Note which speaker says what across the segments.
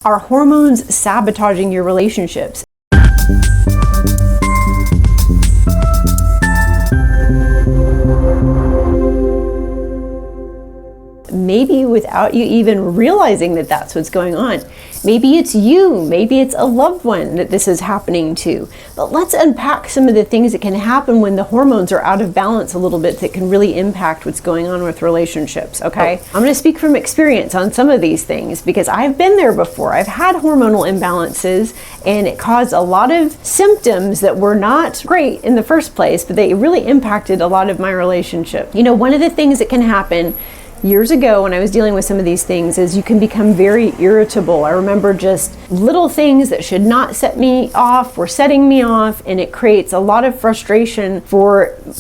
Speaker 1: Are hormones sabotaging your relationships? Maybe without you even realizing that that's what's going on. Maybe it's you, maybe it's a loved one that this is happening to. But let's unpack some of the things that can happen when the hormones are out of balance a little bit that can really impact what's going on with relationships, okay? I'm gonna speak from experience on some of these things because I've been there before. I've had hormonal imbalances and it caused a lot of symptoms that were not great in the first place, but they really impacted a lot of my relationship. You know, one of the things that can happen years ago when I was dealing with some of these things is you can become very irritable. I remember just little things that should not set me off were setting me off, and it creates a lot of frustration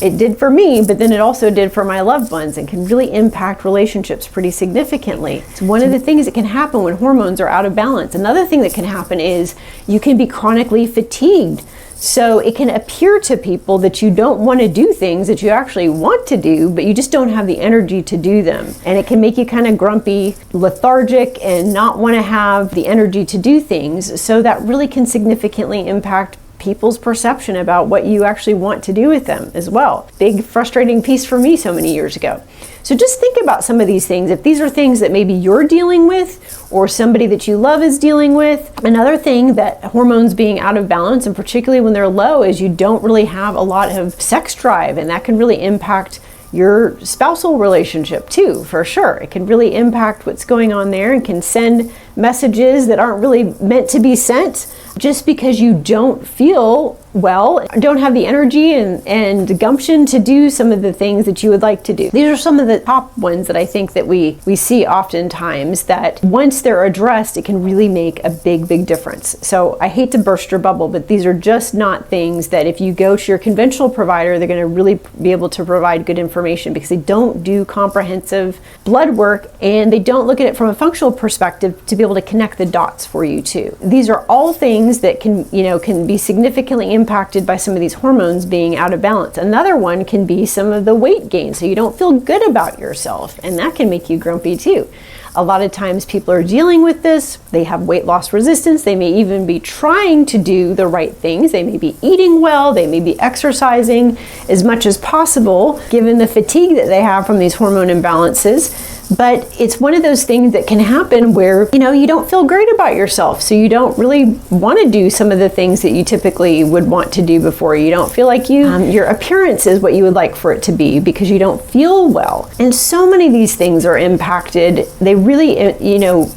Speaker 1: it did for me, but then it also did for my loved ones and can really impact relationships pretty significantly. It's one of the things that can happen when hormones are out of balance. Another thing that can happen is you can be chronically fatigued. So it can appear to people that you don't want to do things that you actually want to do, but you just don't have the energy to do them. And it can make you kind of grumpy, lethargic, and not want to have the energy to do things. So that really can significantly impact people's perception about what you actually want to do with them as well. Big frustrating piece for me so many years ago. So just think about some of these things. If these are things that maybe you're dealing with or somebody that you love is dealing with. Another thing that hormones being out of balance, and particularly when they're low, is you don't really have a lot of sex drive, and that can really impact your spousal relationship too, for sure. It can really impact what's going on there and can send messages that aren't really meant to be sent just because you don't feel well, don't have the energy and gumption to do some of the things that you would like to do. These are some of the top ones that I think that we see oftentimes, that once they're addressed, it can really make a big difference. So I hate to burst your bubble, but these are just not things that if you go to your conventional provider, they're going to really be able to provide good information, because they don't do comprehensive blood work and they don't look at it from a functional perspective to be able to connect the dots for you too. These are all things that can be significantly impacted by some of these hormones being out of balance. Another one can be some of the weight gain, so you don't feel good about yourself, and that can make you grumpy too. A lot of times people are dealing with this, they have weight loss resistance, they may even be trying to do the right things, they may be eating well, they may be exercising as much as possible given the fatigue that they have from these hormone imbalances. But it's one of those things that can happen where, you don't feel great about yourself. So you don't really want to do some of the things that you typically would want to do before. You don't feel like your appearance is what you would like for it to be because you don't feel well. And so many of these things are impacted. They really,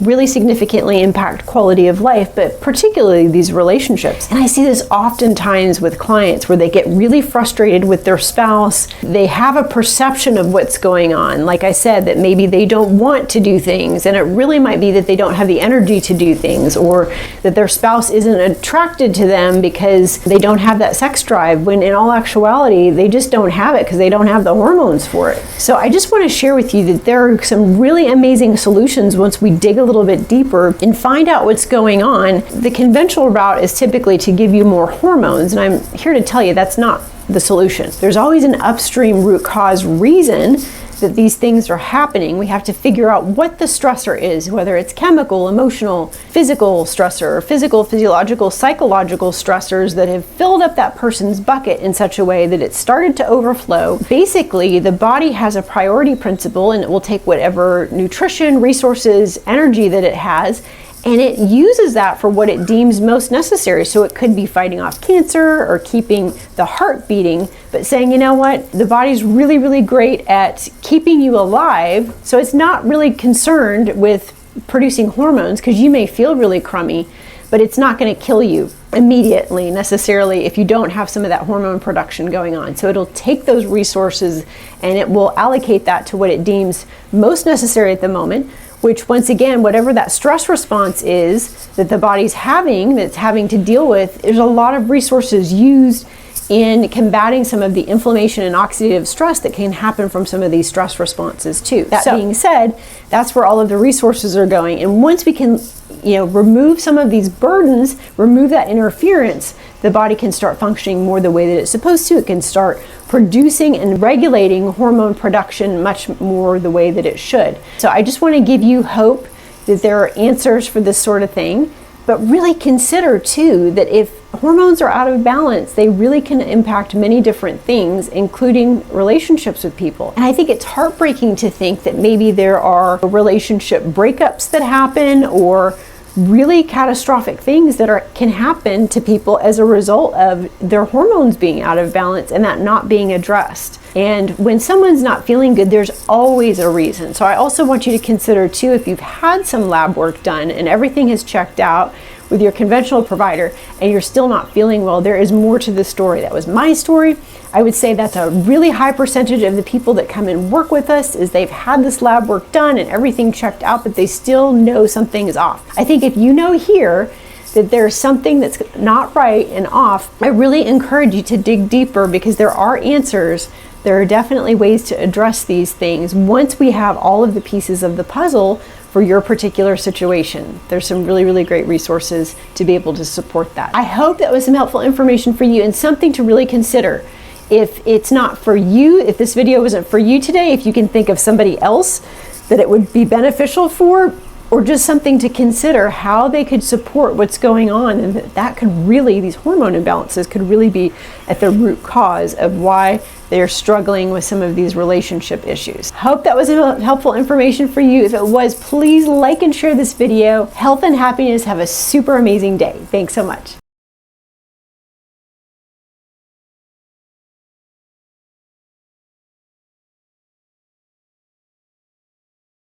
Speaker 1: really significantly impact quality of life, but particularly these relationships. And I see this oftentimes with clients where they get really frustrated with their spouse. They have a perception of what's going on. Like I said, that maybe they don't want to do things, and it really might be that they don't have the energy to do things, or that their spouse isn't attracted to them because they don't have that sex drive, when in all actuality they just don't have it because they don't have the hormones for it. So I just want to share with you that there are some really amazing solutions once we dig a little bit deeper and find out what's going on. The conventional route is typically to give you more hormones, and I'm here to tell you that's not the solution. There's always an upstream root cause reason that these things are happening. We have to figure out what the stressor is, whether it's chemical, emotional, physical stressor, physical, physiological, psychological stressors that have filled up that person's bucket in such a way that it started to overflow. Basically, the body has a priority principle, and it will take whatever nutrition, resources, energy that it has, and it uses that for what it deems most necessary. So it could be fighting off cancer or keeping the heart beating, but saying, you know what, the body's really great at keeping you alive, so it's not really concerned with producing hormones, because you may feel really crummy, but it's not going to kill you immediately necessarily if you don't have some of that hormone production going on. So it'll take those resources and it will allocate that to what it deems most necessary at the moment, which once again, whatever that stress response is that the body's having, that's having to deal with, there's a lot of resources used in combating some of the inflammation and oxidative stress that can happen from some of these stress responses too. That being said, that's where all of the resources are going. And once we can, remove some of these burdens, remove that interference, the body can start functioning more the way that it's supposed to. It can start producing and regulating hormone production much more the way that it should. So I just want to give you hope that there are answers for this sort of thing, but really consider too that if hormones are out of balance, they really can impact many different things, including relationships with people. And I think it's heartbreaking to think that maybe there are relationship breakups that happen, or really catastrophic things that can happen to people as a result of their hormones being out of balance and that not being addressed. And when someone's not feeling good, there's always a reason. So I also want you to consider too, if you've had some lab work done and everything has checked out with your conventional provider and you're still not feeling well, there is more to the story. That was my story. I would say that's a really high percentage of the people that come and work with us, is they've had this lab work done and everything checked out, but they still know something is off. I think if you know here that there's something that's not right and off, I really encourage you to dig deeper, because there are answers. There are definitely ways to address these things once we have all of the pieces of the puzzle for your particular situation. There's some really, really great resources to be able to support that. I hope that was some helpful information for you and something to really consider. If it's not for you, if this video wasn't for you today, if you can think of somebody else that it would be beneficial for, or just something to consider how they could support what's going on, and that could really, these hormone imbalances could really be at the root cause of why they're struggling with some of these relationship issues. Hope that was helpful information for you. If it was, please like and share this video. Health and happiness. Have a super amazing day. Thanks so much.